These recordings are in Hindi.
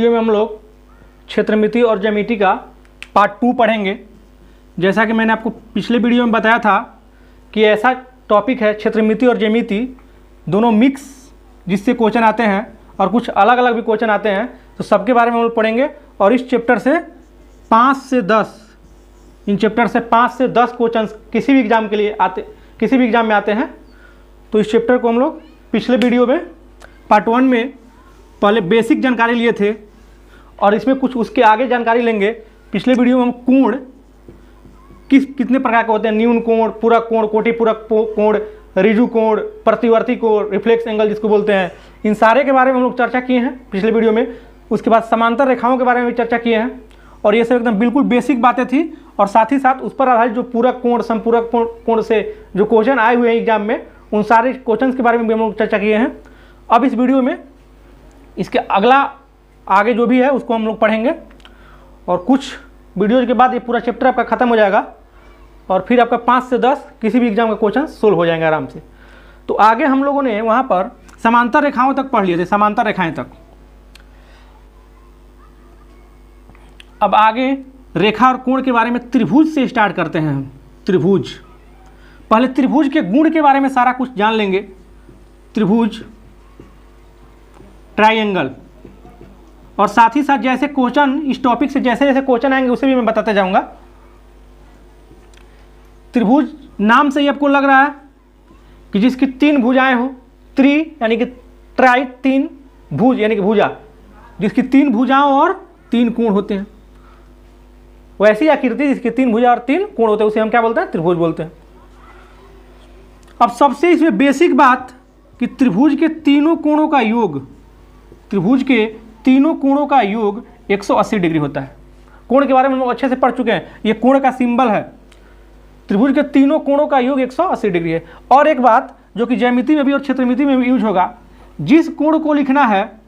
वीडियो में हम लोग क्षेत्रमिति और ज्यामिति का पार्ट 2 पढ़ेंगे। जैसा कि मैंने आपको पिछले वीडियो में बताया था कि ऐसा टॉपिक है क्षेत्रमिति और ज्यामिति दोनों मिक्स जिससे क्वेश्चन आते हैं और कुछ अलग अलग भी क्वेश्चन आते हैं, तो सबके बारे में हम लोग पढ़ेंगे। और इस चैप्टर से 5 से 10 इन चैप्टर से 5 से 10 क्वेश्चन किसी भी एग्जाम के लिए आते, किसी भी एग्जाम में आते हैं। तो इस चैप्टर को हम लोग पिछले वीडियो में पार्ट 1 में पहले बेसिक जानकारी लिए थे और इसमें कुछ उसके आगे जानकारी लेंगे। पिछले वीडियो में हम कोण कितने प्रकार के होते हैं, न्यून कोण, पूरक कोण, कोटिपूरक कोण, रिजु कोण, प्रतिवर्ती कोण, रिफ्लेक्स एंगल जिसको बोलते हैं, इन सारे के बारे में हम लोग चर्चा किए हैं पिछले वीडियो में। उसके बाद समांतर रेखाओं के बारे में भी चर्चा किए हैं और ये सब एकदम बिल्कुल बेसिक बातें थी। और साथ ही साथ उस पर आधारित जो पूरक कोण, संपूरक कोण से जो क्वेश्चन आए हुए हैं एग्जाम में, उन सारे क्वेश्चन के बारे में भी हम लोग चर्चा किए हैं। अब इस वीडियो में इसके अगला आगे जो भी है उसको हम लोग पढ़ेंगे और कुछ वीडियोज के बाद ये पूरा चैप्टर आपका ख़त्म हो जाएगा और फिर आपका 5 से 10 किसी भी एग्जाम का क्वेश्चन सोल्व हो जाएंगे आराम से। तो आगे हम लोगों ने वहाँ पर समांतर रेखाओं तक पढ़ लिए थे, समांतर रेखाएं तक। अब आगे रेखा और कोण के बारे में त्रिभुज से स्टार्ट करते हैं हम। त्रिभुज, पहले त्रिभुज के गुण के बारे में सारा कुछ जान लेंगे। त्रिभुज, ट्राइंगल, और साथ ही साथ जैसे क्वेश्चन इस टॉपिक से जैसे जैसे क्वेश्चन आएंगे उसे भी मैं बताते जाऊंगा। त्रिभुज नाम से ही आपको लग रहा है कि जिसकी 3 भुजाएं हो, त्रि यानी कि ट्राई, 3 भुज यानी कि भुजा, जिसकी 3 भुजाओं और 3 कोण होते हैं। वैसी आकृति जिसकी 3 भुजा और 3 कोण होते हैं उसे हम क्या बोलते हैं? त्रिभुज बोलते हैं। अब सबसे इसमें बेसिक बात कि त्रिभुज के तीनों कोणों का योग, त्रिभुज के तीनों कोणों का योग 180 डिग्री होता है। कोण के बारे में हम लोग अच्छे से पढ़ चुके हैं, ये कोण का सिंबल है। त्रिभुज के तीनों कोणों का योग 180 डिग्री है। और एक बात जो कि ज्यामिति में भी और क्षेत्रमिति में भी यूज होगा, जिस कोण को लिखना है,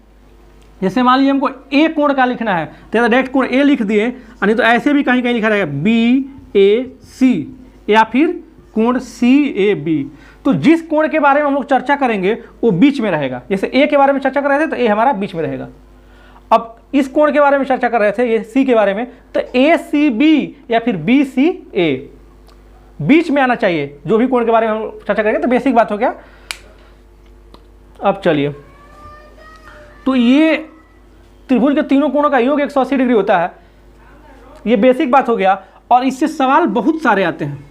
जैसे मान लीजिए हमको ए कोण का लिखना है तो डायरेक्ट कोण ए लिख दिए, नहीं तो ऐसे भी कहीं कहीं लिखा रहेगा BAC या फिर कोण CAB। तो जिस कोण के बारे में हम लोग चर्चा करेंगे वो बीच में रहेगा। जैसे ए के बारे में चर्चा कर रहे थे तो ए हमारा बीच में रहेगा। अब इस कोण के बारे में चर्चा कर रहे थे, ये सी के बारे में, तो ACB या फिर BCA बीच में आना चाहिए। जो भी कोण के बारे में हम चर्चा करेंगे तो बेसिक बात हो गया। अब चलिए, तो ये त्रिभुज के तीनों कोणों का योग 180 डिग्री होता है, ये बेसिक बात हो गया। और इससे सवाल बहुत सारे आते हैं,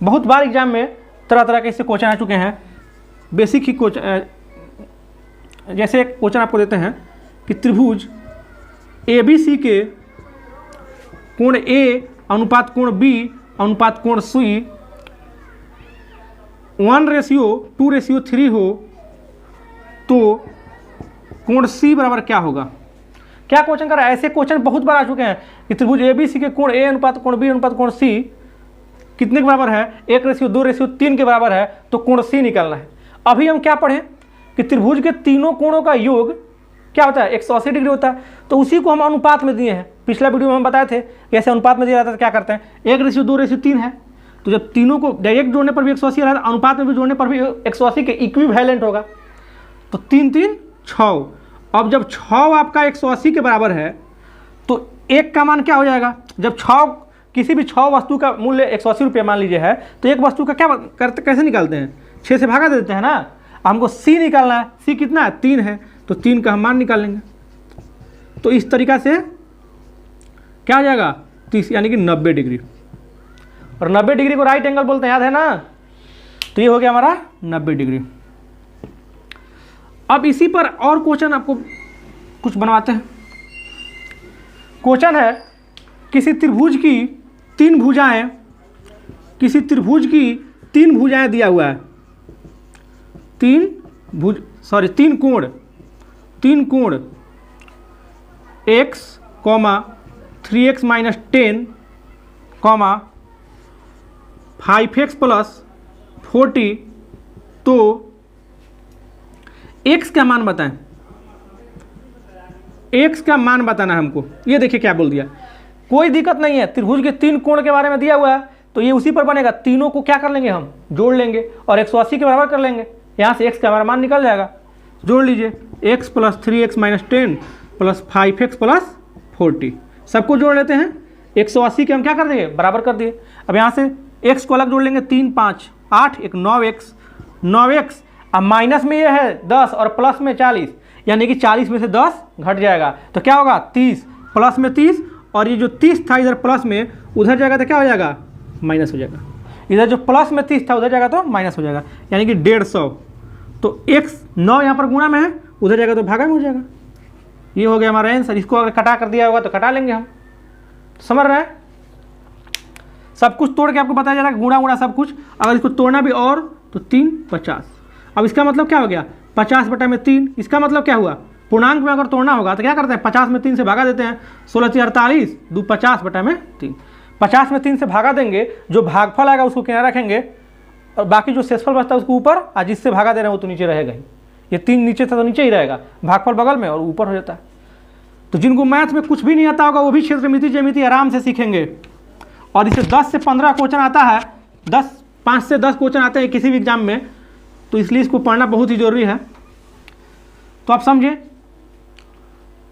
बहुत बार एग्जाम में तरह तरह के इससे क्वेश्चन आ चुके हैं। बेसिक ही क्वेश्चन, जैसे एक क्वेश्चन आपको देते हैं कि त्रिभुज ABC के कोण A अनुपात कोण B अनुपात कोण C 1:2:3 हो तो कोण C बराबर क्या होगा? क्या क्वेश्चन कर रहा है? ऐसे क्वेश्चन बहुत बार आ चुके हैं कि त्रिभुज ABC के कोण A अनुपात कोण B अनुपात कोण C कितने के बराबर है? 1:2:3 के बराबर है, तो कोण C निकालना है। अभी हम क्या पढ़ें कि त्रिभुज के तीनों कोणों का योग क्या होता है? 180 डिग्री होता है। तो उसी को हम अनुपात में दिए हैं। पिछला वीडियो में हम बताए थे कि ऐसे अनुपात में दिया जाता है तो क्या करते हैं, 1:2:3 है, तो जब तीनों को डायरेक्ट जोड़ने पर भी 180 आ रहा है, अनुपात में भी जोड़ने पर भी 180 के इक्विवेलेंट होगा। तो 3 3 6। अब जब 6 आपका 180 के बराबर है तो 1 का मान क्या हो जाएगा? जब 6 किसी भी 6 वस्तु का मूल्य 180 रुपये मान लीजिए है, तो एक वस्तु का क्या करते, कैसे निकालते हैं? 6 से भागा देते हैं ना। हमको C निकालना है, C कितना है? 3 है, तो 3 का हम मान निकाल लेंगे। तो इस तरीक़ा से क्या हो जाएगा? 30 यानी कि 90 डिग्री। और 90 डिग्री को राइट एंगल बोलते हैं, याद है ना? तो ये हो गया हमारा 90 डिग्री। अब इसी पर और क्वेश्चन आपको कुछ बनवाते हैं। क्वेश्चन है किसी त्रिभुज की 3 भुजाएं, किसी त्रिभुज की 3 भुजाएं दिया हुआ है, 3 कोण x, 3x - 10, 5x + 40। तो x का मान बताएं, x का मान बताना है हमको। ये देखिए क्या बोल दिया, कोई दिक्कत नहीं है, त्रिभुज के 3 कोण के बारे में दिया हुआ है तो ये उसी पर बनेगा। तीनों को क्या कर लेंगे, हम जोड़ लेंगे और 180 के बराबर कर लेंगे। यहाँ से x का हमारा मान निकल जाएगा। जोड़ लीजिए, x + 3x - 10 plus 5x plus 40, सबको जोड़ लेते हैं। 180 के हम क्या कर देंगे, बराबर कर दिए। अब यहाँ से x को अलग जोड़ लेंगे, 3 5 8 एक 9x। अब माइनस में ये है 10 और प्लस में 40, यानी कि 40 में से 10 घट जाएगा तो क्या होगा 30, प्लस में 30, और ये जो 30 था इधर प्लस में उधर जाएगा तो क्या हो जाएगा, माइनस हो जाएगा। इधर जो प्लस में 30 था उधर जाएगा तो माइनस हो जाएगा, यानी कि 150। तो x 9 यहाँ पर गुणा में है, उधर जाएगा तो भागा में हो जाएगा। ये हो गया हमारा आंसर। इसको अगर कटा कर दिया होगा तो कटा लेंगे हम, समझ रहे हैं। सब कुछ तोड़ के आपको बताया जा रहा है, गुणा सब कुछ। अगर इसको तोड़ना भी और तो 3 50। अब इसका मतलब क्या हो गया, 50 बटा में 3। इसका मतलब क्या हुआ, पूर्णांक में अगर तोड़ना होगा तो क्या करते हैं, 50 में 3 से भागा देते हैं। 16 × 48 2 50 बटा में 3। 50 में 3 से भागा देंगे, जो भागफल आएगा उसको किनारे रखेंगे और बाकी जो शेषफल बचता है उसको ऊपर, और जिससे भागा दे रहे हैं वो तो नीचे रहेगा ही। ये 3 नीचे था तो नीचे ही रहेगा, भागफल बगल में और ऊपर हो जाता है। तो जिनको मैथ में कुछ भी नहीं आता होगा वो भी क्षेत्रमिति ज्यामिति आराम से सीखेंगे। और इसे 10 से 15 क्वेश्चन आता है, 5 से 10 क्वेश्चन आते हैं किसी भी एग्जाम में, तो इसलिए इसको पढ़ना बहुत ही जरूरी है। तो आप समझे,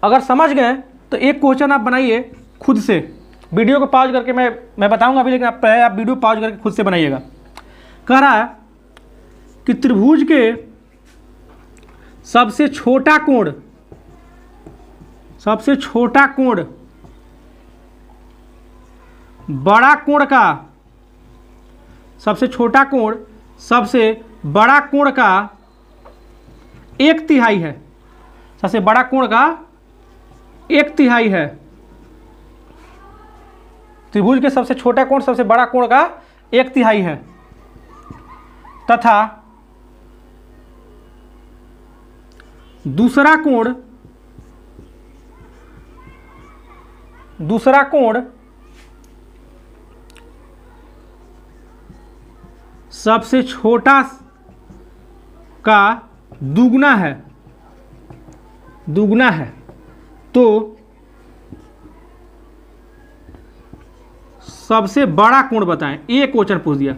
अगर समझ गए तो एक क्वेश्चन आप बनाइए खुद से, वीडियो को पॉज करके। मैं बताऊंगा अभी, लेकिन आप वीडियो पॉज करके खुद से बनाइएगा। कह रहा है कि त्रिभुज के सबसे छोटा कोण बड़ा कोण का, सबसे छोटा कोण सबसे बड़ा कोण का 1/3 है। सबसे बड़ा कोण का 1/3 है। त्रिभुज के सबसे छोटा कोण सबसे बड़ा कोण का 1/3 है, तथा दूसरा कोण सबसे छोटा का दुगना है। तो सबसे बड़ा कोण बताएं। ये क्वेश्चन पूछ दिया,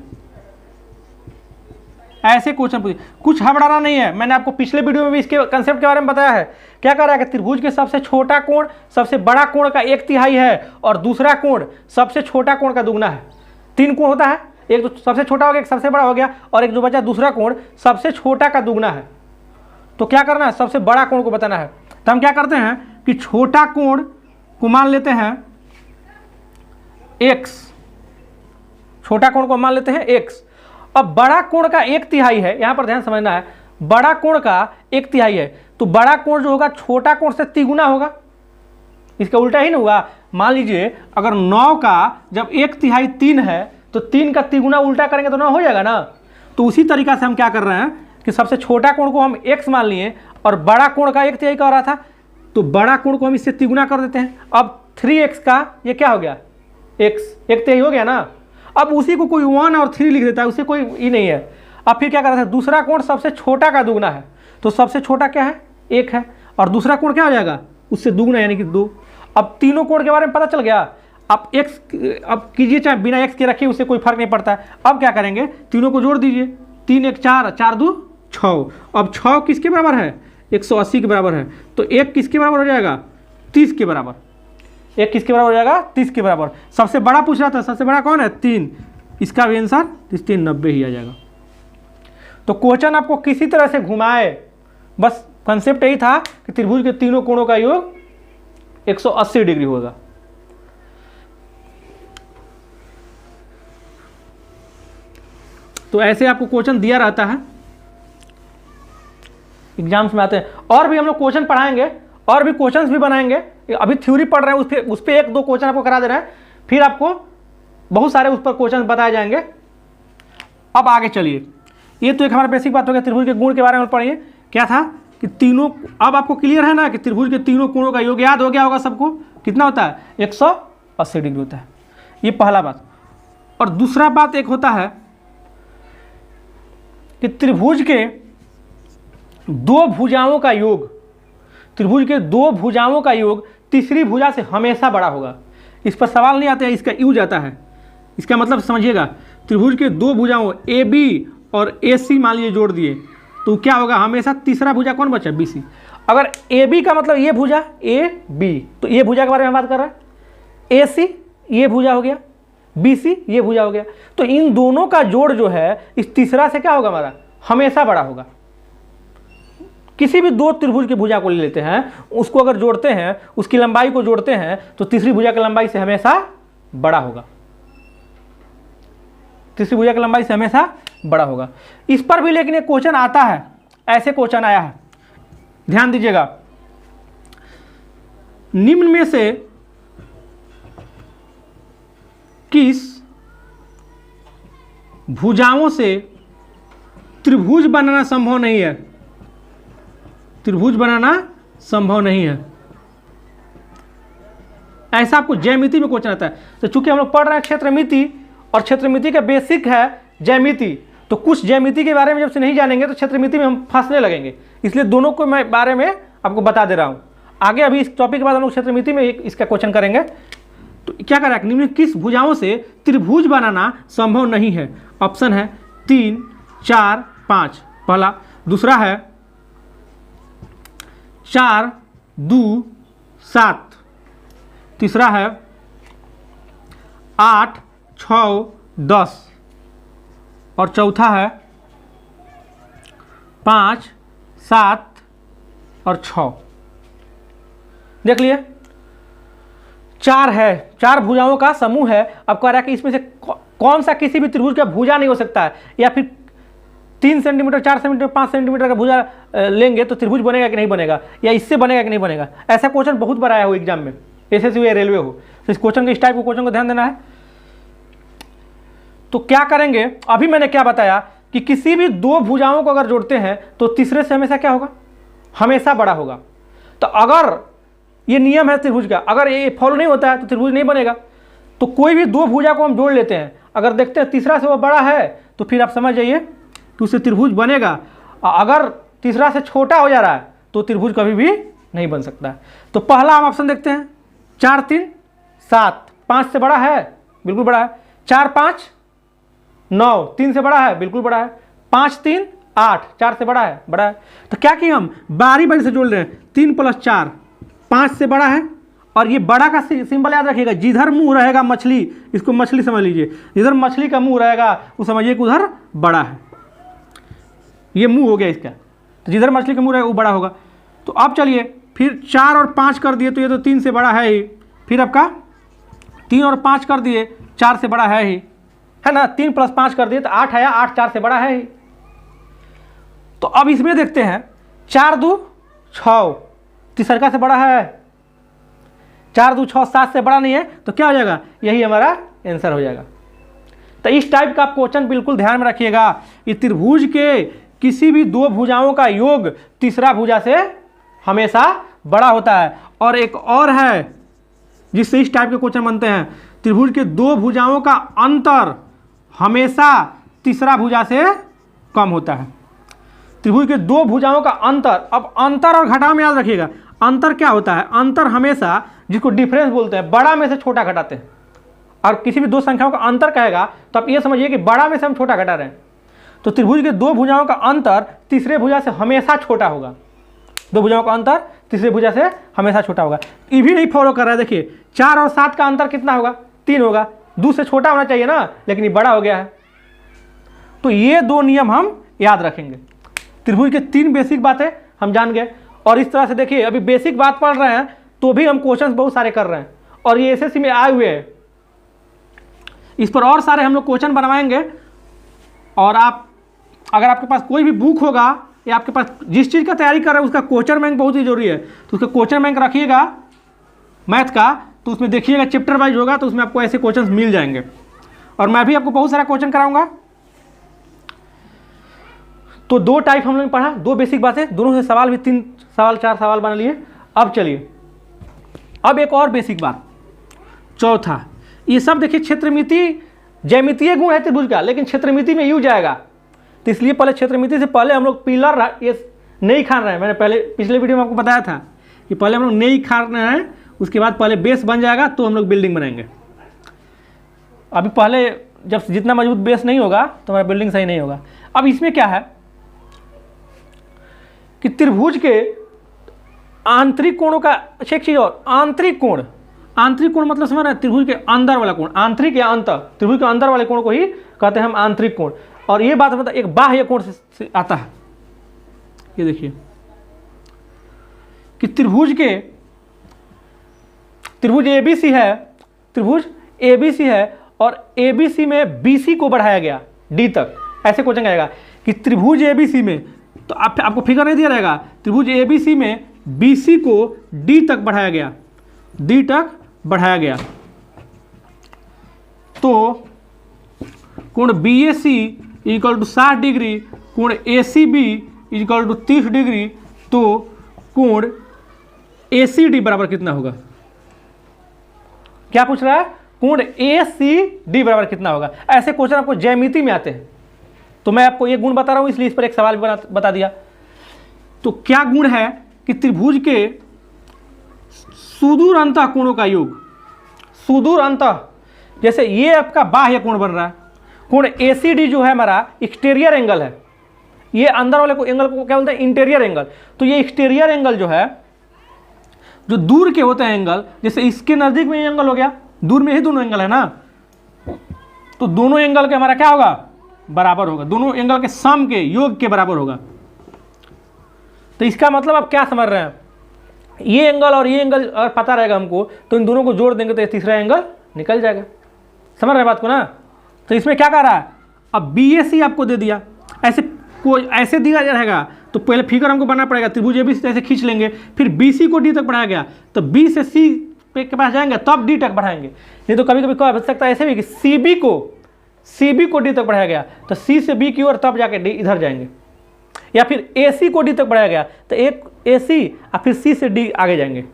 ऐसे क्वेश्चन पूछ, कुछ घबराना नहीं है। मैंने आपको पिछले वीडियो में भी इसके कंसेप्ट के बारे में बताया है। क्या कर रहा है कि त्रिभुज के सबसे छोटा कोण सबसे बड़ा कोण का 1/3 है, और दूसरा कोण सबसे छोटा कोण का दुगना है। 3 कोण होता है, एक तो सबसे छोटा हो गया, एक सबसे बड़ा हो गया, और एक जो बचा दूसरा कोण सबसे छोटा का दुगना है। तो क्या करना है, सबसे बड़ा कोण को बताना है। तो हम क्या करते हैं कि छोटा कोण को मान लेते हैं x, छोटा कोण को मान लेते हैं x। अब बड़ा कोण का 1/3 है, यहां पर ध्यान समझना है, बड़ा कोण का 1/3 है, तो बड़ा कोण जो होगा छोटा कोण से 3 गुना होगा। इसका उल्टा ही ना हुआ। मान लीजिए अगर 9 का जब 1/3 3 है तो 3 का 3 गुना उल्टा करेंगे तो 9 हो जाएगा ना। तो उसी तरीका से हम क्या कर रहे हैं कि सबसे छोटा कोण को हम x मान लिए और बड़ा कोण का 1/3 कह रहा था, तो बड़ा कोण को हम इससे 3 गुना कर देते हैं। अब 3x का ये क्या हो गया, x 1/3 हो गया ना। अब उसी को कोई 1 और 3 लिख देता है, उसे कोई ही नहीं है। अब फिर क्या कर रहा था, दूसरा कोण सबसे छोटा का दुगना है, तो सबसे छोटा क्या है 1 है, और दूसरा कोण क्या हो जाएगा उससे दुगना यानी कि 2। अब तीनों कोण के बारे में पता चल गया। अब x अब कीजिए चाहे बिना x के रखिए, उससे कोई फर्क नहीं पड़ता है। अब क्या करेंगे, तीनों को जोड़ दीजिए, 3 1 4 4 2 6। अब 6 किसके बराबर है, 180 के बराबर है। तो 1 किसके बराबर हो जाएगा, 30 के बराबर। 1 किसके बराबर हो जाएगा, 30 के बराबर। सबसे बड़ा पूछ रहा था, सबसे बड़ा कौन है 3, इसका भी आंसर 390 ही आ जाएगा। तो क्वेश्चन आपको किसी तरह से घुमाए, बस कंसेप्ट यही था कि त्रिभुज के तीनों कोणों का योग 180 डिग्री होगा। तो ऐसे आपको क्वेश्चन दिया रहता है, एग्जाम्स में आते हैं। और भी हम लोग क्वेश्चन पढ़ाएंगे, और भी क्वेश्चंस भी बनाएंगे। अभी थ्योरी पढ़ रहे हैं, उस पर 1-2 क्वेश्चन आपको करा दे रहे हैं, फिर आपको बहुत सारे उस पर क्वेश्चन बताए जाएंगे। अब आगे चलिए, ये तो एक हमारा बेसिक बात हो गया। त्रिभुज के गुण के बारे में पढ़िए। क्या था कि तीनों, अब आपको क्लियर है ना कि त्रिभुज के तीनों कोणों का योग याद हो गया होगा सबको, कितना होता है 180 डिग्री होता है। ये पहला बात। और दूसरा बात एक होता है कि त्रिभुज के 2 भुजाओं का योग, त्रिभुज के 2 भुजाओं का योग तीसरी भुजा से हमेशा बड़ा होगा। इस पर सवाल नहीं आते हैं, इसका यूज आता है। इसका मतलब समझिएगा, त्रिभुज के 2 भुजाओं AB और AC मान लीजिए जोड़ दिए तो क्या होगा, हमेशा तीसरा भुजा कौन बचा, BC। अगर ए बी का मतलब ये भुजा ए बी, तो ये भुजा के बारे में बात कर रहा है। ए सी ये भुजा हो गया, बी सी ये भुजा हो गया। तो इन दोनों का जोड़ जो है इस तीसरा से क्या होगा हमारा, हमेशा बड़ा होगा। किसी भी दो त्रिभुज की भुजा को ले लेते हैं, उसको अगर जोड़ते हैं, उसकी लंबाई को जोड़ते हैं, तो तीसरी भुजा की लंबाई से हमेशा बड़ा होगा। तीसरी भुजा की लंबाई से हमेशा बड़ा होगा। इस पर भी लेकिन एक क्वेश्चन आता है, ऐसे क्वेश्चन आया है, ध्यान दीजिएगा। निम्न में से किस भुजाओं से त्रिभुज बनाना संभव नहीं है? त्रिभुज बनाना संभव नहीं है, ऐसा आपको ज्यामिति में क्वेश्चन आता है। तो चूंकि हम लोग पढ़ रहे हैं क्षेत्रमिति, और क्षेत्रमिति का बेसिक है ज्यामिति, तो कुछ ज्यामिति के बारे में जब से नहीं जानेंगे तो क्षेत्रमिति में हम फंसने लगेंगे। इसलिए दोनों को मैं बारे में आपको बता दे रहा हूं। आगे अभी इस टॉपिक के बाद हम लोग क्षेत्रमिति में इसका क्वेश्चन करेंगे। तो क्या करें, निम्न किस भुजाओं से त्रिभुज बनाना संभव नहीं है? ऑप्शन है 3, 4, 5 पहला, दूसरा है 4, 2, 7, तीसरा है 8, 6, 10 और चौथा है 5, 7 और 6। देख लिए, 4 है, 4 भुजाओं का समूह है। अब कह रहा है कि इसमें से कौन सा किसी भी त्रिभुज का भुजा नहीं हो सकता है, या फिर 3 सेंटीमीटर, 4 सेंटीमीटर, 5 सेंटीमीटर का भुजा लेंगे तो त्रिभुज बनेगा कि नहीं बनेगा, या इससे बनेगा कि नहीं बनेगा। ऐसा क्वेश्चन बहुत बार आया हो एग्जाम में, एसएससी हो या रेलवे हो। तो इस क्वेश्चन के, इस टाइप के क्वेश्चन को ध्यान देना है। तो क्या करेंगे, अभी मैंने क्या बताया कि किसी भी दो भुजाओं को अगर जोड़ते हैं तो तीसरे से हमेशा क्या होगा, हमेशा बड़ा होगा। तो अगर ये नियम है त्रिभुज का, अगर ये फॉलो नहीं होता है तो त्रिभुज नहीं बनेगा। तो कोई भी दो भुजा को हम जोड़ लेते हैं, अगर देखते हैं तीसरा से वो बड़ा है तो फिर आप समझ जाइए कि उससे त्रिभुज बनेगा। अगर तीसरा से छोटा हो जा रहा है तो त्रिभुज कभी भी नहीं बन सकता है। तो पहला हम ऑप्शन देखते हैं, 4, 3, 7, 5 से बड़ा है, बिल्कुल बड़ा है। 4, 5, 9, 3 से बड़ा है, बिल्कुल बड़ा है। 5, 3, 8, 4 से बड़ा है, बड़ा है। तो क्या कि हम बारी बारी से जोड़ रहे हैं, 3 + 4 5 से बड़ा है। और ये बड़ा का सिंबल याद रखिएगा, जिधर मुंह रहेगा मछली, इसको मछली समझ लीजिए, जिधर मछली का मुंह रहेगा वो समझिए कि उधर बड़ा है। ये मुंह हो गया इसका, तो जिधर मछली का मुंह रहेगा वो बड़ा होगा। तो अब चलिए फिर 4 और 5 कर दिए तो ये तो 3 से बड़ा है ही। फिर आपका 3 और 5 कर दिए, 4 से बड़ा है ही, है ना। 3 + 5 कर दिए तो 8 आया, 8 4 से बड़ा है ही। तो अब इसमें देखते हैं, 4, 2, 6 तीसरा से बड़ा है, 4, 2, 6 7 से बड़ा नहीं है, तो क्या हो जाएगा, यही हमारा आंसर हो जाएगा। तो इस टाइप का क्वेश्चन बिल्कुल ध्यान में रखिएगा। ये त्रिभुज के किसी भी दो भुजाओं का योग तीसरा भुजा से हमेशा बड़ा होता है। और एक और है जिससे इस टाइप के क्वेश्चन बनते हैं, त्रिभुज के दो भुजाओं का अंतर हमेशा तीसरा भुजा से कम होता है। त्रिभुज के दो भुजाओं का अंतर, अब अंतर और घटाव में याद रखिएगा, अंतर क्या होता है, अंतर हमेशा, जिसको डिफरेंस बोलते हैं, बड़ा में से छोटा घटाते हैं। और किसी भी दो संख्याओं का अंतर कहेगा तो आप ये समझिए कि बड़ा में से हम छोटा घटा रहे हैं। तो त्रिभुज के दो भुजाओं का अंतर तीसरे भुजा से हमेशा छोटा होगा। दो भुजाओं का अंतर तीसरे भुजा से हमेशा छोटा होगा। ये भी नहीं फॉलो कर रहा है, देखिए 4 और 7 का अंतर कितना होगा, 3 होगा। 2 से छोटा होना चाहिए ना, लेकिन ये बड़ा हो गया है। तो ये दो नियम हम याद रखेंगे। त्रिभुज के 3 बेसिक बातें हम जान गए। और इस तरह से देखिए, अभी बेसिक बात पढ़ रहे हैं तो भी हम क्वेश्चंस बहुत सारे कर रहे हैं, और ये एसएससी में आए हुए हैं। इस पर और सारे हम लोग क्वेश्चन बनवाएंगे। और आप, अगर आपके पास कोई भी बुक होगा, या आपके पास जिस चीज़ का तैयारी कर रहे हैं उसका क्वेश्चन बैंक बहुत ही जरूरी है, तो उसका क्वेश्चन बैंक रखिएगा मैथ का। तो उसमें देखिएगा चैप्टर वाइज होगा, तो उसमें आपको ऐसे क्वेश्चन मिल जाएंगे। और मैं भी आपको बहुत सारा क्वेश्चन कराऊंगा। तो 2 टाइप हम लोग पढ़ा, 2 बेसिक बातें, दोनों से सवाल भी 3 सवाल 4 सवाल बना लिए। अब चलिए, अब एक और बेसिक बात, चौथा। ये सब देखिए क्षेत्रमिति, ज्यामितीय गुण है त्रिभुज का, लेकिन क्षेत्रमिति में यूज आएगा। तो इसलिए पहले क्षेत्रमिति से पहले हम लोग पिलर ये नहीं खान रहे हैं। मैंने पहले पिछले वीडियो में आपको बताया था कि पहले हम लोग नहीं खान रहे हैं, उसके बाद पहले बेस बन जाएगा तो हम लोग बिल्डिंग बनाएंगे। अभी पहले जब जितना मजबूत बेस नहीं होगा तो हमारा बिल्डिंग सही नहीं होगा। अब इसमें क्या है कि त्रिभुज के आंतरिक कोणों का, अच्छा एक चीज और, आंतरिक कोण मतलब समझ रहे हैं, त्रिभुज के अंदर वाला कोण, आंतरिक या अंत, त्रिभुज के अंदर वाले कोण को ही कहते हैं हम आंतरिक कोण। और ये बात मतलब एक बाह्य कोण से आता है। ये देखिए कि त्रिभुज एबीसी है, त्रिभुज एबीसी है और एबीसी में बीसी को बढ़ाया गया डी तक। ऐसे क्वेश्चन आएगा कि त्रिभुज एबीसी में, तो आपको फिगर नहीं दिया रहेगा, त्रिभुज एबीसी में बीसी को डी तक बढ़ाया गया, डी तक बढ़ाया गया, तो कोण बीएसी इक्वल टू 60 डिग्री, कोण एसीबी इक्वल टू 30 डिग्री, तो कोण एसीडी बराबर कितना होगा? क्या पूछ रहा है? कोण एसीडी बराबर कितना होगा? ऐसे क्वेश्चन आपको ज्यामिति में आते हैं, तो मैं आपको ये गुण बता रहा हूं, इसलिए इस पर एक सवाल बता दिया। तो क्या गुण है कि त्रिभुज के सुदूर अंतः कोणों का योग, सुदूर अंतः, जैसे ये आपका बाह्य कोण बन रहा है, कोण एसीडी जो है हमारा एक्सटीरियर एंगल है, ये अंदर वाले को एंगल को क्या बोलते हैं? Interior angle. तो ये एक्सटीरियर एंगल जो है, जो दूर के होते हैं एंगल, जैसे इसके नजदीक में ये एंगल हो गया, दूर में ही दोनों एंगल है ना, तो दोनों एंगल के हमारा क्या होगा? बराबर होगा, दोनों एंगल के सम के योग के बराबर होगा। तो इसका मतलब आप क्या समझ रहे हैं? ये एंगल और ये एंगल अगर पता रहेगा हमको, तो इन दोनों को जोड़ देंगे तो ये तीसरा एंगल निकल जाएगा। समझ रहे बात को ना? तो इसमें क्या कह रहा है? अब बीएसी आपको दे दिया, ऐसे दिया रहेगा तो पहले फिगर हमको बनाना पड़ेगा, त्रिभुज एबीसी से ऐसे खींच लेंगे, फिर बीसी को डी तक बढ़ाया गया, तो बी से सी के पास जाएंगे तब डी तक बढ़ाएंगे। नहीं तो कभी कभी कह सकता है ऐसे भी कि सीबी को डी तक बढ़ाया गया, तो सी से बी की ओर तब जाके डी इधर जाएंगे, या फिर एसी को डी तक बढ़ाया गया तो एक एसी और फिर सी से डी आगे जाएंगे।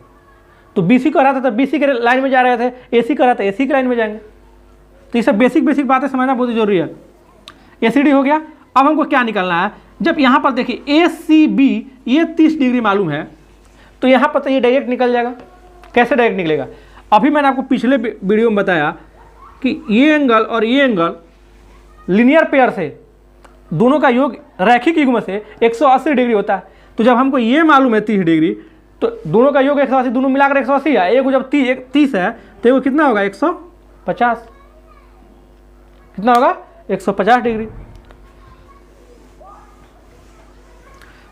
तो बीसी को रहा था तो बीसी के लाइन में जा रहे थे, एसी का रहा था एसी की लाइन में जाएंगे। तो ये सब बेसिक बातें समझना बहुत जरूरी है। एसीडी हो गया। अब हमको क्या निकालना है? जब यहाँ पर देखिए ए सी बी ये 30 डिग्री मालूम है, तो यहाँ पर तो ये डायरेक्ट निकल जाएगा। कैसे डायरेक्ट निकलेगा? अभी मैंने आपको पिछले वीडियो में बताया कि ये एंगल और ये एंगल लीनियर पेयर से दोनों का योग रैखिक युग्म से 180 डिग्री होता है। तो जब हमको ये मालूम है 30 डिग्री, तो दोनों का योग 180, दोनों मिलाकर 180 है। एक जब 30 है तो वो कितना होगा? 150। कितना होगा? 150 डिग्री।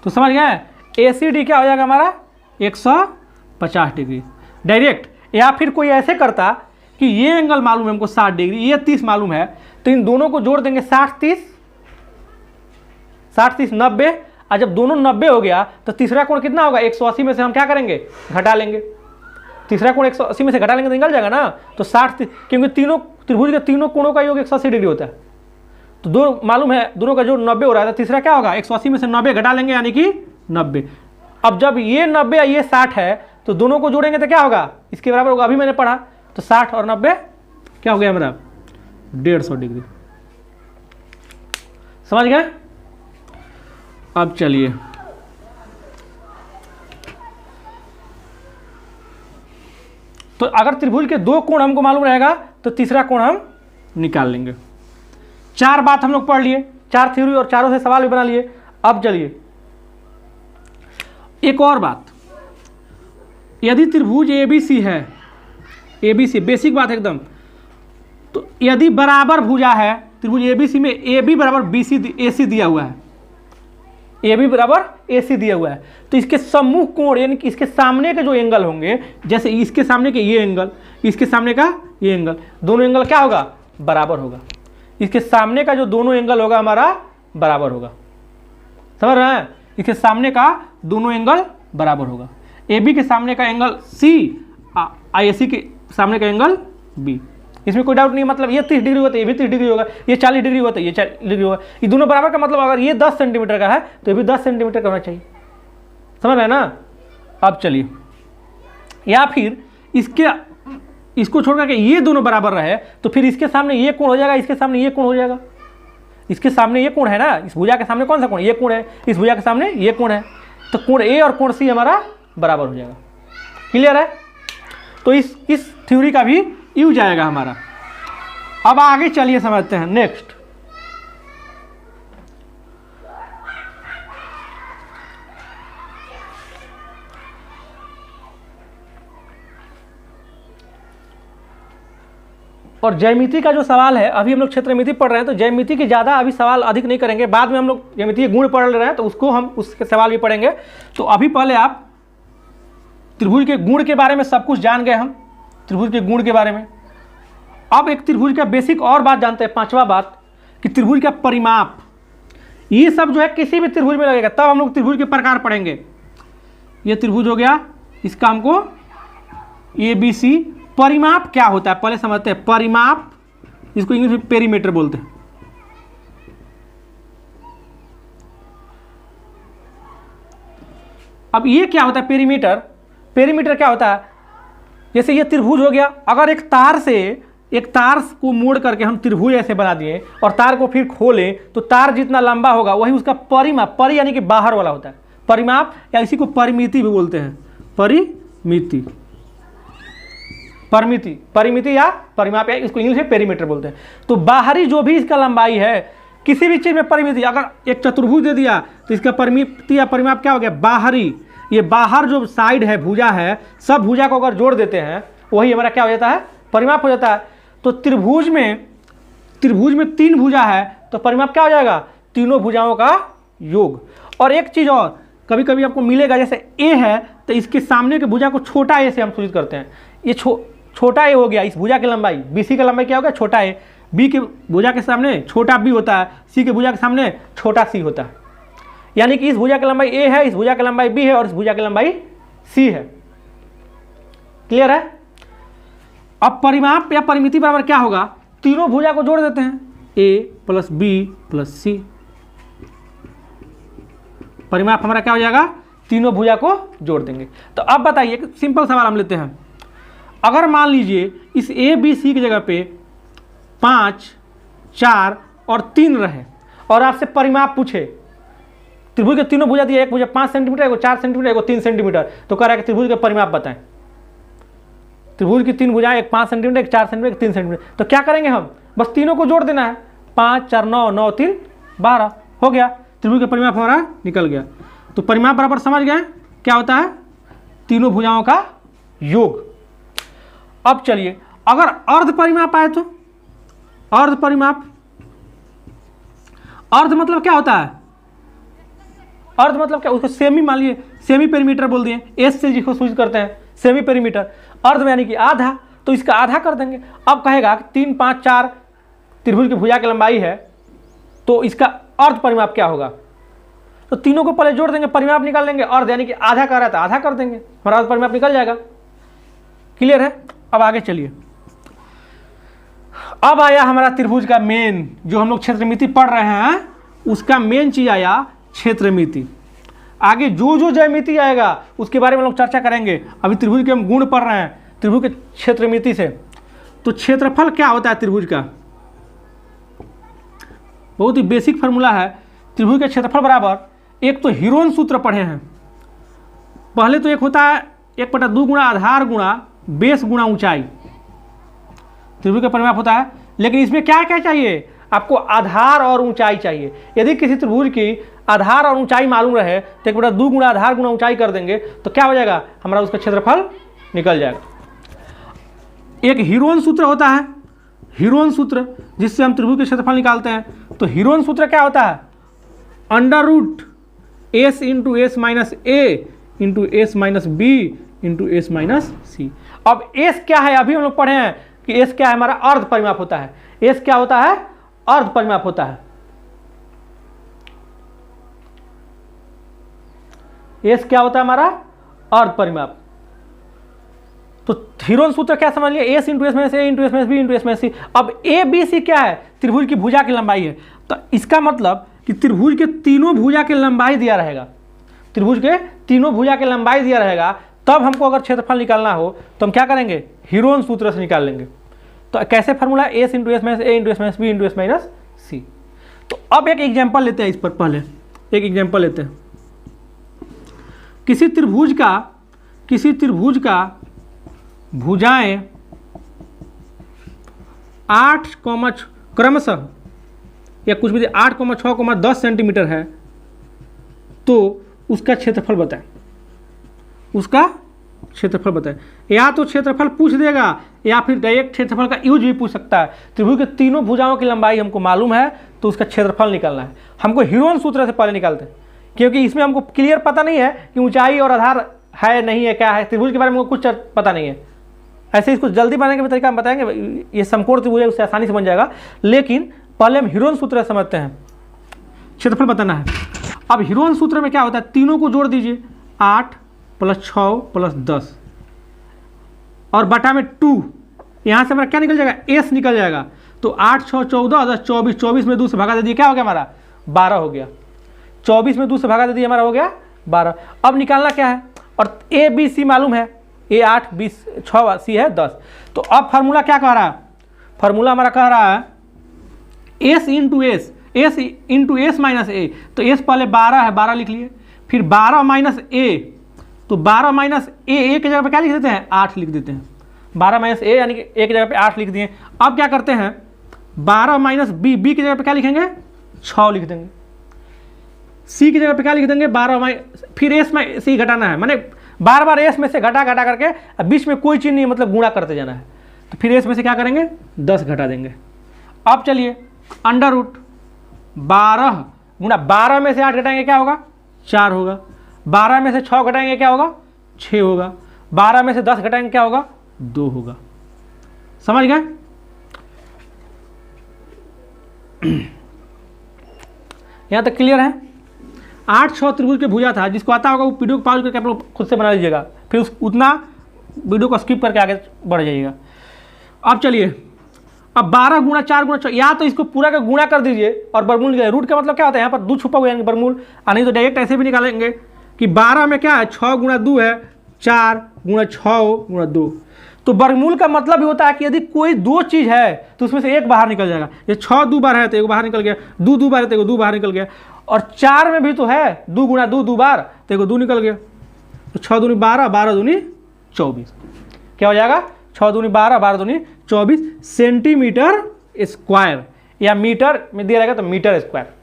तो समझ गए? एसीडी क्या हो जाएगा हमारा? 150 डिग्री डायरेक्ट। या फिर कोई ऐसे करता कि ये एंगल मालूम है हमको 60 डिग्री, ये 30 मालूम है, तो इन दोनों को जोड़ देंगे 60 30 90। और जब दोनों 90 हो गया तो तीसरा कोण कितना होगा? 180 में से हम क्या करेंगे? घटा लेंगे। तीसरा कोण 180 में से घटा लेंगे तो निकल जाएगा ना। तो 60, क्योंकि तीनों त्रिभुज के तीनों कोणों का योग 180 डिग्री होता है, तो दो मालूम है, दोनों का जोड़ 90 हो रहा है, तो तीसरा क्या होगा? 180 में से 90 घटा लेंगे, यानी कि 90। अब जब ये 90 या ये 60 है तो दोनों को जोड़ेंगे तो क्या होगा? इसके बराबर होगा। अभी मैंने पढ़ा, तो 60 और 90 क्या हो गया मेरा? 150 डिग्री। समझ गए? अब चलिए, तो अगर त्रिभुज के दो कोण हमको मालूम रहेगा तो तीसरा कोण हम निकाल लेंगे। 4 बात हम लोग पढ़ लिए, 4 थ्योरी और चारों से सवाल भी बना लिए। अब चलिए एक और बात, यदि त्रिभुज एबीसी है, एबीसी बेसिक बात एकदम, तो यदि बराबर भुजा है त्रिभुज एबीसी में, ए बी बराबर बीसी एसी दिया हुआ है, ए बी बराबर एसी दिया हुआ है, तो इसके सम्मुख कोण यानी कि इसके सामने के जो एंगल होंगे, जैसे इसके सामने के ये एंगल, इसके सामने का ये एंगल, दोनों एंगल क्या होगा? बराबर होगा। इसके सामने का जो दोनों एंगल होगा हमारा बराबर होगा। समझ रहे हैं? इसके सामने का दोनों एंगल बराबर होगा। ए बी के सामने का एंगल सी, आई सी के सामने का एंगल बी। इसमें कोई डाउट नहीं। मतलब ये 30 डिग्री होता है, ये भी 30 डिग्री होगा, ये 40 डिग्री होता है, ये 40 डिग्री होगा। ये दोनों बराबर का मतलब अगर ये 10 सेंटीमीटर का है तो ये भी 10 सेंटीमीटर का होना चाहिए। समझ रहे हैं ना? अब चलिए, या फिर इसको छोड़ करके ये दोनों बराबर रहे तो फिर इसके सामने ये कोण हो जाएगा, इसके सामने ये कोण हो जाएगा। इसके सामने ये कोण है ना, इस भुजा के सामने कौन सा कोण? ये कोण है। इस भुजा के सामने ये कोण है, तो कोण ए और कोण सी हमारा बराबर हो जाएगा। क्लियर है? तो इस थ्योरी का भी यूज आएगा हमारा। अब आगे चलिए समझते हैं नेक्स्ट। और ज्यामिति का जो सवाल है, अभी हम लोग क्षेत्रमिति पढ़ रहे हैं, तो ज्यामिति की ज़्यादा अभी सवाल अधिक नहीं करेंगे, बाद में हम लोग ज्यामिति के गुण पढ़ रहे हैं तो उसको हम उसके सवाल भी पढ़ेंगे। तो अभी पहले आप त्रिभुज के गुण के बारे में सब कुछ जान गए, हम त्रिभुज के गुण के बारे में। अब एक त्रिभुज का बेसिक और बात जानते हैं, पांचवा बात, कि त्रिभुज का परिमाप। ये सब जो है किसी भी त्रिभुज में लगेगा, तब हम लोग त्रिभुज के प्रकार पढ़ेंगे। ये त्रिभुज हो गया, इसका हमको ABC। परिमाप क्या होता है पहले समझते हैं। परिमाप, इसको इंग्लिश में पेरीमीटर बोलते हैं। अब ये क्या होता है पेरीमीटर? पेरीमीटर क्या होता है? जैसे ये त्रिभुज हो गया, अगर एक तार को मोड़ करके हम त्रिभुज ऐसे बना दिए और तार को फिर खोलें तो तार जितना लंबा होगा वही उसका परिमाप, परि यानी कि बाहर वाला होता है परिमाप, या इसी को परिमिति भी बोलते हैं। परिमिति, परिमिति या परिमाप, या इसको इंग्लिश में पेरीमीटर बोलते हैं। तो बाहरी जो भी इसका लंबाई है, किसी भी चीज़ में परिमिति, अगर एक चतुर्भुज दे दिया तो इसका परिमिति या परिमाप क्या हो गया? बाहरी। ये बाहर जो साइड है, भुजा है, सब भुजा को अगर जोड़ देते हैं वही हमारा क्या हो जाता है? परिमाप हो जाता है। तो त्रिभुज में 3 भुजा है तो परिमाप क्या हो जाएगा? तीनों भुजाओं का योग। और एक चीज़ और, कभी कभी आपको मिलेगा, जैसे ए है तो इसके सामने के भुजा को छोटा ए से हम सूचित करते हैं। ये छोटा ए हो गया, इस भुजा की लंबाई, BC का लंबाई क्या हो गया? छोटा ए। बी के भुजा के सामने छोटा बी होता है, सी के भुजा के सामने छोटा सी होता है। यानी कि इस भुजा की लंबाई ए है, इस भुजा की लंबाई बी है और इस भुजा की लंबाई सी है। क्लियर है? अब परिमाप या परिमिति बराबर क्या होगा? तीनों भुजा को जोड़ देते हैं, ए प्लस बी प्लस सी। परिमाप हमारा क्या हो जाएगा? तीनों भुजा को जोड़ देंगे। तो अब बताइए, एक सिंपल सवाल हम लेते हैं। अगर मान लीजिए इस ABC की जगह पे 5, 4 और 3 रहे और आपसे परिमाप पूछे, त्रिभुज के तीनों भुजा दिए, एक भुजा 5 सेंटीमीटर, एक 4 सेंटीमीटर, एक 3 सेंटीमीटर, तो कह रहा है कि त्रिभुज का परिमाप बताएं। त्रिभुज की 3 भुजाएं, एक 5 सेंटीमीटर, एक 4 सेंटीमीटर, एक 3 सेंटीमीटर, तो क्या करेंगे हम? बस तीनों को जोड़ देना है। 5, 4, 9, 9, 3, 12 हो गया, त्रिभुज का परिमाप हमारा निकल गया। तो परिमाप बराबर समझ गए क्या होता है? तीनों भुजाओं का योग। अब चलिए, अगर अर्ध परिमाप आए तो अर्ध परिमाप, अर्ध मतलब क्या होता है? अर्ध मतलब क्या? उसको सेमी मान लिए, सेमी पेरीमीटर बोल दिए, एस से जिसको सूचित करते हैं सेमी पेरीमीटर। अर्ध में यानी कि आधा, तो इसका आधा कर देंगे। अब कहेगा कि 3, 5, 4 त्रिभुज की भुजा की लंबाई है, तो इसका अर्ध परिमाप क्या होगा? तो तीनों को पहले जोड़ देंगे, परिमाप निकाल लेंगे। अर्ध यानी कि आधा कर रहा है तो आधा कर देंगे, हमारा अर्ध परिमाप निकल जाएगा। क्लियर है? अब आगे चलिए। अब आया हमारा त्रिभुज का मेन, जो हम लोग क्षेत्रमिति पढ़ रहे हैं उसका मेन चीज आया क्षेत्रमिति। आगे जो जो ज्यामिति आएगा उसके बारे में लोग चर्चा करेंगे। अभी त्रिभुज के हम गुण पढ़ रहे हैं त्रिभुज के क्षेत्रमिति से। तो क्षेत्रफल क्या होता है त्रिभुज का? बहुत ही बेसिक फार्मूला है। त्रिभुज का क्षेत्रफल बराबर, एक तो हीरोन सूत्र पढ़े हैं पहले, तो एक होता है 1/2 गुणा आधार गुणा बेस गुणा ऊंचाई, त्रिभुज का परिमाप होता है। लेकिन इसमें क्या क्या चाहिए आपको? आधार और ऊंचाई चाहिए। यदि किसी त्रिभुज की आधार और ऊंचाई मालूम रहे तो 1/2 गुणा आधार गुणा ऊंचाई कर देंगे तो क्या हो जाएगा? हमारा उसका क्षेत्रफल निकल जाएगा। एक हीरोन सूत्र होता है, हीरोन सूत्र, जिससे हम त्रिभुज के क्षेत्रफल निकालते हैं। तो हीरोन सूत्र क्या होता है? √S × S - A × S - B × S - C। अब S क्या है? अभी हम लोग पढ़े हैं कि S क्या है? हमारा अर्ध परिमाप होता है। S क्या होता है? अर्ध परिमाप होता है। S क्या होता है? हमारा अर्ध परिमाप। तो हीरोन सूत्र क्या समझ लिया? S × S - A × S - B × S - C। अब ABC क्या है? त्रिभुज की भुजा की लंबाई है। तो इसका मतलब कि त्रिभुज के तीनों भुजा की लंबाई दिया रहेगा, त्रिभुज के तीनों भुजा की लंबाई दिया रहेगा, तब हमको अगर क्षेत्रफल निकालना हो तो हम क्या करेंगे? हीरोन सूत्र से निकाल लेंगे। तो कैसे formula? S × S - A × S - B × S - C। तो अब एक एग्जाम्पल लेते हैं इस पर। पहले एक एग्जाम्पल लेते हैं। किसी त्रिभुज का भुजाएं 8, क्रमशः या कुछ भी 8, 6, 10 सेंटीमीटर है, तो उसका क्षेत्रफल बताएं। उसका क्षेत्रफल बताए, या तो क्षेत्रफल पूछ देगा या फिर डायरेक्ट क्षेत्रफल का यूज भी पूछ सकता है। त्रिभुज के तीनों भुजाओं की लंबाई हमको मालूम है तो उसका क्षेत्रफल निकालना है। हमको ह्यूरॉन सूत्र से पहले निकालते हैं, क्योंकि इसमें हमको क्लियर पता नहीं है कि ऊंचाई और आधार है नहीं है, क्या है, त्रिभुज के बारे में कुछ पता नहीं है। ऐसे इसको जल्दी बनाने का तरीका हम बताएंगे, ये समकोण त्रिभुज है उससे आसानी से बन जाएगा, लेकिन पहले हम ह्यूरॉन सूत्र समझते हैं। क्षेत्रफल बताना है। अब ह्यूरॉन सूत्र में क्या होता है, तीनों को जोड़ दीजिए, 8 + 6 + 10 और बटा में 2, यहाँ से हमारा क्या निकल जाएगा, एस निकल जाएगा। तो 8 6 14 10 24, 24 में 2 से भागा दे दिए, क्या हो गया हमारा 12 हो गया। 24 में 2 से भागा दे दिए, हमारा हो गया 12। अब निकालना क्या है, और ए बी सी मालूम है, ए 8 20 6 सी है 10। तो अब फार्मूला क्या कह रहा है, फार्मूला हमारा कह रहा है S into S, S into S minus A. तो एस पहले 12 है, 12 लिख लिए, फिर 12 माइनस ए, तो 12 माइनस ए की जगह पे क्या लिख देते हैं, 8 लिख देते हैं। 12 माइनस ए यानी कि ए की जगह पे 8 लिख दिए। अब क्या करते हैं, 12 माइनस बी, बी की जगह पे क्या लिखेंगे, 6 लिख देंगे। सी की जगह पे क्या लिख देंगे, 12 फिर एस में सी घटाना है, माने बार बार एस में से घटा करके, अब बीच में कोई चीज़ नहीं, मतलब गुणा करते जाना है। तो फिर एस में से क्या करेंगे, 10 घटा देंगे। अब चलिए √12 गुणा 12 में से 8 घटाएंगे क्या होगा, 4 होगा। 12 में से 6 घटाएंगे क्या होगा, 6 होगा। 12 में से 10 घटाएंगे क्या होगा, 2 होगा। समझ गए। यहाँ तक क्लियर है। 8 6 त्रिभुज के भुजा था, जिसको आता होगा वो वीडियो को पॉज करके आप लोग खुद से बना लीजिएगा, फिर उतना वीडियो को स्किप करके आगे बढ़ जाइएगा। अब चलिए, अब 12 गुणा 4 गुणा 6, या तो इसको पूरा का गुणा कर दीजिए और वर्गमूल लीजिए। रूट का मतलब क्या होता है, यहाँ पर 2 छुपा हुआ है वर्गमूल, नहीं तो डायरेक्ट ऐसे भी निकालेंगे कि 12 में क्या है, 6 गुणा 2 है, 4 गुणा 6 गुणा 2। तो वर्गमूल का मतलब ही होता है कि यदि कोई 2 चीज़ है तो उसमें से एक बाहर निकल जाएगा। ये 6 2 बार है तो एक बाहर निकल गया, 2 2 बार है तो 2 बाहर निकल गया, और 4 में भी तो है 2 गुणा 2 2 बार तो 2 निकल गया। तो 6 दूनी 12, 12 दूनी 24, क्या हो जाएगा, 6 दूनी 12, 12 दूनी 24 सेंटीमीटर स्क्वायर, या मीटर में दिया रहेगा तो मीटर स्क्वायर।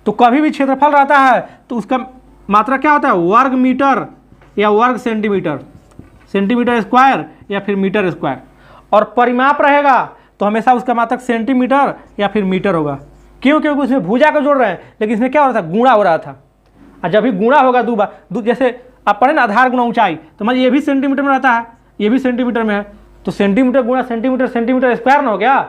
तो कभी भी क्षेत्रफल रहता है तो उसका मात्रा क्या होता है, वर्ग मीटर या वर्ग सेंटीमीटर, सेंटीमीटर स्क्वायर या फिर मीटर स्क्वायर। और परिमाप रहेगा तो हमेशा उसका मात्रक सेंटीमीटर या फिर मीटर होगा। क्यों, क्योंकि उसमें भुजा को जोड़ रहे हैं, लेकिन इसमें क्या हो रहा था, गुणा हो रहा था। और जब भी गुणा होगा 2 बार, जैसे आप पढ़े ना आधार गुणा ऊंचाई, तो मान ये भी सेंटीमीटर में रहता है, ये भी सेंटीमीटर में है, तो सेंटीमीटर गुणा सेंटीमीटर, सेंटीमीटर स्क्वायर ना हो गया।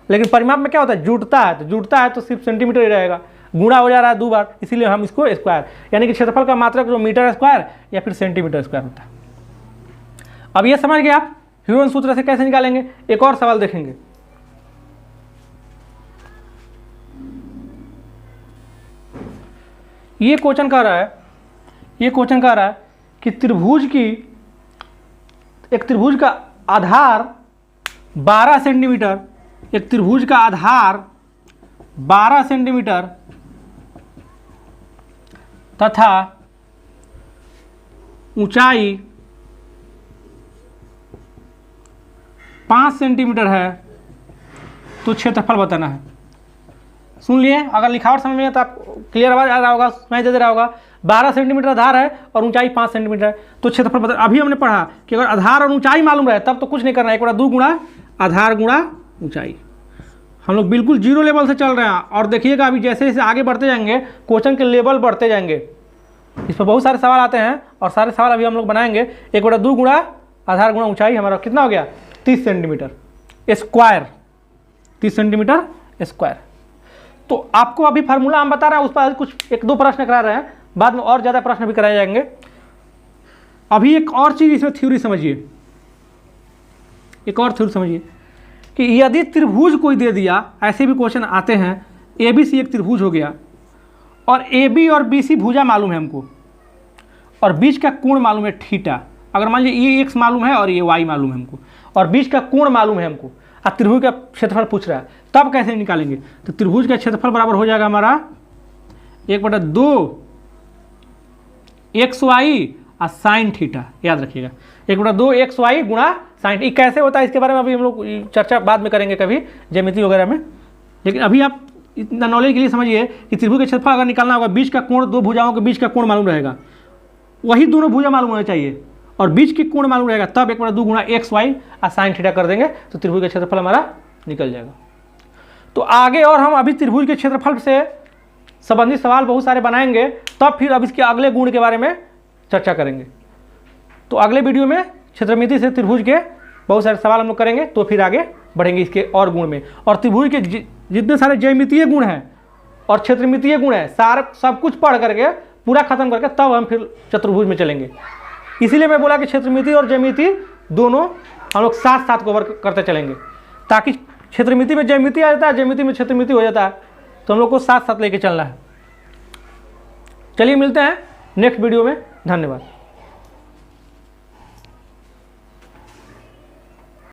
लेकिन परिमाप में क्या होता है, जुटता है, तो जुटता है तो सिर्फ सेंटीमीटर ही रहेगा, गुणा हो जा रहा है 2 बार, इसीलिए हम इसको स्क्वायर, यानी कि क्षेत्रफल का मात्रक जो मीटर स्क्वायर या फिर सेंटीमीटर स्क्वायर होता है। अब ये समझ गए आप ह्यूरॉन सूत्र से कैसे निकालेंगे। एक और सवाल देखेंगे, ये क्वेश्चन कह रहा है कि त्रिभुज की, एक त्रिभुज का आधार 12 सेंटीमीटर, एक त्रिभुज का आधार 12 सेंटीमीटर तथा ऊंचाई 5 सेंटीमीटर है, तो क्षेत्रफल बताना है। सुन लिए, अगर लिखावट समझ में है तो आप क्लियर आवाज आ रहा होगा, सुनाई दे रहा होगा। 12 सेंटीमीटर आधार है और ऊंचाई 5 सेंटीमीटर है, तो क्षेत्रफल बता। अभी हमने पढ़ा कि अगर आधार और ऊंचाई मालूम रहे तब तो कुछ नहीं करना है, 1/2 गुणा आधार गुणा ऊंचाई। हम लोग बिल्कुल जीरो लेवल से चल रहे हैं, और देखिएगा अभी जैसे जैसे आगे बढ़ते जाएंगे क्वेश्चन के लेवल बढ़ते जाएंगे, इस पर बहुत सारे सवाल आते हैं, और सारे सवाल अभी हम लोग बनाएंगे। 1/2 गुणा आधार गुणा ऊंचाई हमारा कितना हो गया, 30 सेंटीमीटर स्क्वायर, 30 सेंटीमीटर स्क्वायर। तो आपको अभी फार्मूला हम बता रहे हैं, उस पर कुछ 1-2 प्रश्न करा रहे हैं, बाद में और ज़्यादा प्रश्न भी कराए जाएंगे। अभी एक और चीज़ इसमें थ्योरी समझिए, एक और थ्योरी समझिए कि यदि त्रिभुज कोई दे दिया, ऐसे भी क्वेश्चन आते हैं, ए बी सी एक त्रिभुज हो गया, और ए बी और बी सी भुजा मालूम है हमको, और बीच का कोण मालूम है थीटा। अगर मान लीजिए ये एक्स मालूम है और ये वाई मालूम है हमको, और बीच का कोण मालूम है हमको, अब त्रिभुज का क्षेत्रफल पूछ रहा है, तब कैसे निकालेंगे। तो त्रिभुज का क्षेत्रफल बराबर हो जाएगा हमारा 1/2 एक्स वाई और साइन थीटा, याद रखिएगा 1/2 एक्स वाई गुणा साइन। ये कैसे होता है इसके बारे में अभी हम लोग चर्चा बाद में करेंगे कभी ज्यामिति वगैरह में, लेकिन अभी आप इतना नॉलेज के लिए समझिए कि त्रिभुज का क्षेत्रफल अगर निकालना होगा, बीच का कोण, 2 भुजाओं के बीच का कोण मालूम रहेगा, वही दोनों भुजा मालूम होना चाहिए, और बीच की कोण मालूम रहेगा तब 1/2 गुणा एक्स वाई और साइन थीटा कर देंगे तो त्रिभुज का क्षेत्रफल हमारा निकल जाएगा। तो आगे और हम अभी त्रिभुज के क्षेत्रफल से संबंधित सवाल बहुत सारे बनाएंगे, तब फिर अब इसके अगले गुण के बारे में चर्चा करेंगे। तो अगले वीडियो में क्षेत्रमिति से त्रिभुज के बहुत सारे सवाल हम लोग करेंगे, तो फिर आगे बढ़ेंगे इसके और गुण में। और त्रिभुज के जितने सारे ज्यामितीय गुण हैं और क्षेत्रमितीय गुण हैं सारे सब कुछ पढ़ करके पूरा खत्म करके तब हम फिर चतुर्भुज में चलेंगे। इसीलिए मैं बोला कि क्षेत्रमिति और ज्यामिति दोनों हम लोग साथ साथ कवर करते चलेंगे, ताकि क्षेत्रमिति में ज्यामिति आ जाता है, ज्यामिति में क्षेत्रमिति हो जाता है, तो हम लोग को साथ साथ लेके चलना है। चलिए मिलते हैं नेक्स्ट वीडियो में। धन्यवाद।